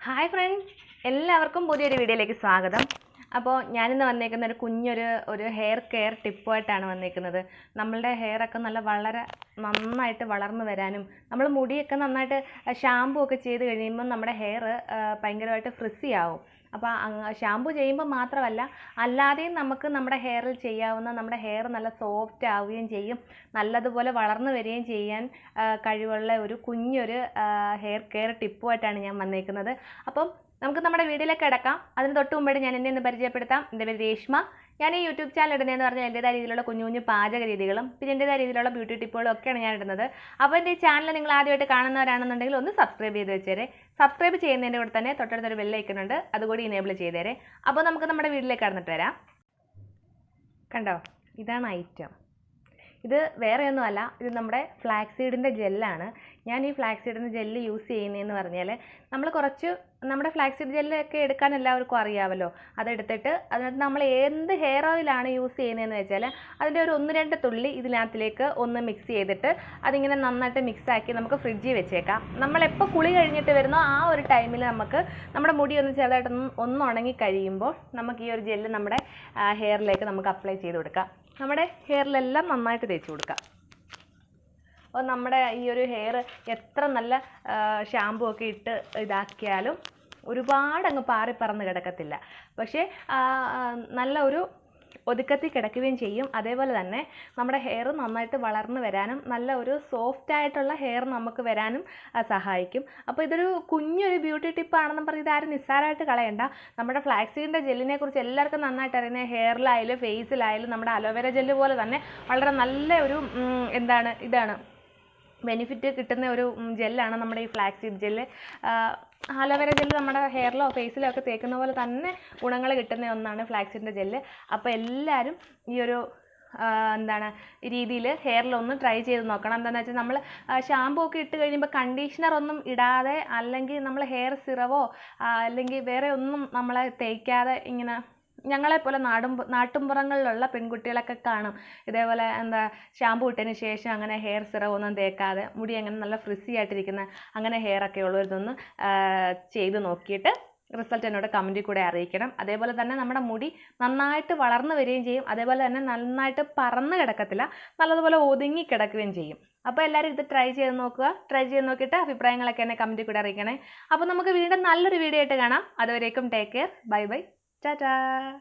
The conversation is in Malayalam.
ഹായ് ഫ്രണ്ട്സ്, എല്ലാവർക്കും പുതിയൊരു വീഡിയോയിലേക്ക് സ്വാഗതം. അപ്പോൾ ഞാനിന്ന് വന്നേക്കുന്ന ഒരു കുഞ്ഞൊരു ഹെയർ കെയർ ടിപ്പുമായിട്ടാണ് വന്നേക്കുന്നത്. നമ്മളുടെ ഹെയറൊക്കെ വളരെ നന്നായിട്ട് വളർന്നു വരാനും നമ്മൾ മുടിയൊക്കെ നന്നായിട്ട് ഷാമ്പൂ ഒക്കെ ചെയ്ത് കഴിയുമ്പോൾ നമ്മുടെ ഹെയർ ഭയങ്കരമായിട്ട് ഫ്രിസി ആവും. അപ്പോൾ ഷാമ്പൂ ചെയ്യുമ്പോൾ മാത്രമല്ല, അല്ലാതെയും നമുക്ക് നമ്മുടെ ഹെയറിൽ ചെയ്യാവുന്ന, നമ്മുടെ ഹെയർ നല്ല സോഫ്റ്റ് ആവുകയും ചെയ്യും, നല്ലതുപോലെ വളർന്നു വരികയും ചെയ്യാൻ കഴിവുള്ള ഒരു കുഞ്ഞൊരു ഹെയർ കെയർ ടിപ്പുമായിട്ടാണ് ഞാൻ വന്നേക്കുന്നത്. അപ്പം നമുക്ക് നമ്മുടെ വീഡിയോയിലേക്ക് കിടക്കാം. അതിന് തൊട്ട് മുമ്പായിട്ട് ഞാൻ എന്നെ ഒന്ന് പരിചയപ്പെടുത്താം. എൻ്റെ പേര് രേഷ്മ. ഞാൻ ഈ യൂട്യൂബ് ചാനൽ ഇടുന്നതെന്ന് പറഞ്ഞാൽ എൻ്റെതായ രീതിയിലുള്ള കുഞ്ഞു കുഞ്ഞു പാചക രീതികളും പിന്നെ എൻ്റെതായ രീതിയിലുള്ള ബ്യൂട്ടി ടിപ്പുകളും ഒക്കെയാണ് ഞാൻ ഇടുന്നത്. അപ്പോൾ എൻ്റെ ഈ ചാനൽ നിങ്ങൾ ആദ്യമായിട്ട് കാണുന്നവരാണെന്നുണ്ടെങ്കിൽ ഒന്ന് സബ്സ്ക്രൈബ് ചെയ്ത് വെച്ചേരെ. സബ്സ്ക്രൈബ് ചെയ്യുന്നതിൻ്റെ കൂടെ തന്നെ തൊട്ടടുത്തൊരു ബെല്ലൈക്കൺ ഉണ്ട്, അതുകൂടി ഇനേബിൾ ചെയ്തേരെ. അപ്പോൾ നമുക്ക് നമ്മുടെ വീട്ടിലേക്ക് കടന്നിട്ട് വരാം. കണ്ടോ, ഇതാണ് ഐറ്റം. ഇത് വേറെയൊന്നുമല്ല, ഇത് നമ്മുടെ ഫ്ലാക്സ് സീഡിൻ്റെ ജെല്ലാണ്. ഞാൻ ഈ ഫ്ലാക്സ് സീഡിൻ്റെ ജെല്ല് യൂസ് ചെയ്യുന്നതെന്ന് പറഞ്ഞാൽ, നമ്മൾ കുറച്ച് നമ്മുടെ ഫ്ലാക്സ് സീഡ് ജെല്ലൊക്കെ എടുക്കാൻ എല്ലാവർക്കും അറിയാമല്ലോ. അതെടുത്തിട്ട് അതിനകത്ത് നമ്മൾ എന്ത് ഹെയർ ഓയിലാണ് യൂസ് ചെയ്യുന്നതെന്ന് വെച്ചാൽ അതിൻ്റെ ഒരു 1-2 തുള്ളി ഇതിനകത്തിലേക്ക് ഒന്ന് മിക്സ് ചെയ്തിട്ട് അതിങ്ങനെ നന്നായിട്ട് മിക്സാക്കി നമുക്ക് ഫ്രിഡ്ജിൽ വെച്ചേക്കാം. നമ്മളെപ്പോൾ കുളി കഴിഞ്ഞിട്ട് വരുന്നോ ആ ഒരു ടൈമിൽ നമുക്ക് നമ്മുടെ മുടി ഒന്ന് ചെറുതായിട്ടൊന്ന് ഉണങ്ങി കഴിയുമ്പോൾ നമുക്ക് ഈ ഒരു ജെല്ല് നമ്മുടെ ഹെയറിലേക്ക് നമുക്ക് അപ്ലൈ ചെയ്ത് കൊടുക്കാം. നമ്മുടെ ഹെയറിലെല്ലാം നന്നായിട്ട് തേച്ച് കൊടുക്കാം. അപ്പോൾ നമ്മുടെ ഈ ഒരു ഹെയർ എത്ര നല്ല ഷാമ്പൂ ഒക്കെ ഇട്ട് ഇതാക്കിയാലും ഒരുപാട് അങ്ങ് പാറി പറന്ന് കിടക്കത്തില്ല. പക്ഷേ നല്ല ഒരു ഒതുക്കത്തിൽ കിടക്കുകയും ചെയ്യും. അതേപോലെ തന്നെ നമ്മുടെ ഹെയർ നന്നായിട്ട് വളർന്നു വരാനും നല്ല ഒരു സോഫ്റ്റ് ആയിട്ടുള്ള ഹെയർ നമുക്ക് വരാനും സഹായിക്കും. അപ്പോൾ ഇതൊരു കുഞ്ഞൊരു ബ്യൂട്ടി ടിപ്പാണെന്നും പറഞ്ഞ് ഇതാരും നിസ്സാരമായിട്ട് കളയണ്ട. നമ്മുടെ ഫ്ലാക്സ് സീഡിൻ്റെ ജെല്ലിനെ കുറിച്ച് എല്ലാവർക്കും നന്നായിട്ട് അറിയുന്ന, ഹെയറിലായാലും ഫേസിലായാലും നമ്മുടെ അലോവേര ജെല്ല് പോലെ തന്നെ വളരെ നല്ല ഒരു ഇതാണ് ബെനിഫിറ്റ് കിട്ടുന്ന ഒരു ജെല്ലാണ് നമ്മുടെ ഈ flaxseed gel. Aloe vera gel നമ്മുടെ ഹെയറിലോ ഫേസിലോ ഒക്കെ തേക്കുന്ന പോലെ തന്നെ ഗുണങ്ങൾ കിട്ടുന്ന ഒന്നാണ് ഫ്ലാക്സ് സീഡിൻ്റെ ജെല്ല്. അപ്പോൾ എല്ലാവരും ഈ ഒരു രീതിയിൽ ഹെയറിലൊന്ന് ട്രൈ ചെയ്ത് നോക്കണം. എന്താണെന്ന് വെച്ചാൽ നമ്മൾ ഷാമ്പൂ ഒക്കെ ഇട്ട് കഴിയുമ്പോൾ കണ്ടീഷണർ ഒന്നും ഇടാതെ, അല്ലെങ്കിൽ നമ്മൾ ഹെയർ സിറവോ അല്ലെങ്കിൽ വേറെ ഒന്നും നമ്മളെ തേക്കാതെ ഇങ്ങനെ ഞങ്ങളെപ്പോലെ നാട്ടുംപുറങ്ങളിലുള്ള പെൺകുട്ടികളൊക്കെ കാണും ഇതേപോലെ ഷാമ്പൂ ഇട്ടതിന് ശേഷം അങ്ങനെ ഹെയർ സിറം ഒന്നും തേക്കാതെ മുടി അങ്ങനെ നല്ല ഫ്രിസി ആയിട്ടിരിക്കുന്ന അങ്ങനെ ഹെയറൊക്കെ ഉള്ളവരിതൊന്ന് ചെയ്ത് നോക്കിയിട്ട് റിസൾട്ട് എന്നോട് കമൻറ്റിൽ കൂടെ അറിയിക്കണം. അതേപോലെ തന്നെ നമ്മുടെ മുടി നന്നായിട്ട് വളർന്നു വരികയും ചെയ്യും. അതേപോലെ തന്നെ നന്നായിട്ട് പറന്ന് കിടക്കത്തില്ല, നല്ലതുപോലെ ഒതുങ്ങി കിടക്കുകയും ചെയ്യും. അപ്പോൾ എല്ലാവരും ഇത് ട്രൈ ചെയ്ത് നോക്കുക. ട്രൈ ചെയ്ത് നോക്കിയിട്ട് അഭിപ്രായങ്ങളൊക്കെ എന്നെ കമൻറ്റിൽ കൂടെ അറിയിക്കണേ. അപ്പോൾ നമുക്ക് വീണ്ടും നല്ലൊരു വീഡിയോ ആയിട്ട് കാണാം. അതുവരേക്കും take care. Bye bye. Tata.